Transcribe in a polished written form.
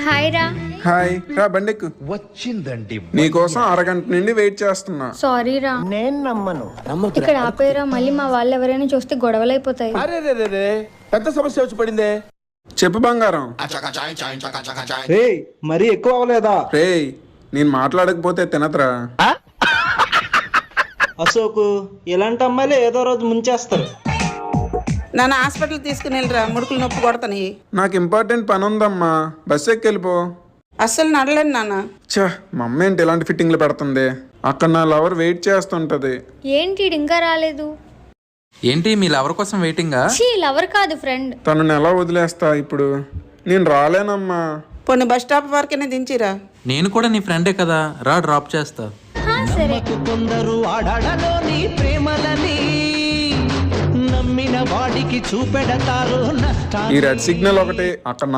Hi రా. Hi రా బండెక్కు. వచ్చిందండి నీకోసం అరగంట నుండి వెయిట్ చేస్తున్నా. సారీ రా. నేను నమ్మను. ఇక్కడ ఆపేరా, మళ్ళీ మా వాళ్ళు ఎవరైనా చూస్తే గొడవలు అయిపోతాయి. అరే రే రే రే పెద్ద సమస్య వచ్చి పడిందే. చెప్పు బంగారం. రేయ్ మరీ ఎక్కువ అవ్వలేదా? రేయ్ నేను మాట్లాడకపోతే తినతరా. అశోకు, ఇలాంటి అమ్మాయిలు ఏదో రోజు ముంచేస్తారు. నన్ను హాస్పిటల్ తీసుకుని వెళ్ళరా, ముడుకులు నొప్పి కొడతాని. నాకు ఇంపార్టెంట్ పని ఉందమ్మా, బస్ ఎక్కి వెళ్ళిపో. అస్సలు నడలేను నాన్న. ఛ, మా అమ్మ ఏంటి ఇలాంటి ఫిట్టింగ్లు పెడుతుంది. అక్కడ నా లవర్ వెయిట్ చేస్తుంటది. ఏంటి ఈడు ఇంకా రాలేదు? ఏంటి మీ లవర్ కోసం వెయిటింగా? చీ, లవర్ కాదు ఫ్రెండ్. తనని ఎలా వదిలేస్తా ఇప్పుడు? నేను రాలేనమ్మా. కొన్ని బస్ స్టాప్ వరకనే దించిరా. నేను కూడా నీ ఫ్రెండే కదా, రా డ్రాప్ చేస్తా. సరే. కొందరు ఆడాడలోని ప్రేమలని నమ్మిన వాడికి చూపెడతారు నష్టాలు. ఈ రెడ్ సిగ్నల్ ఒకటి అక్కడ నా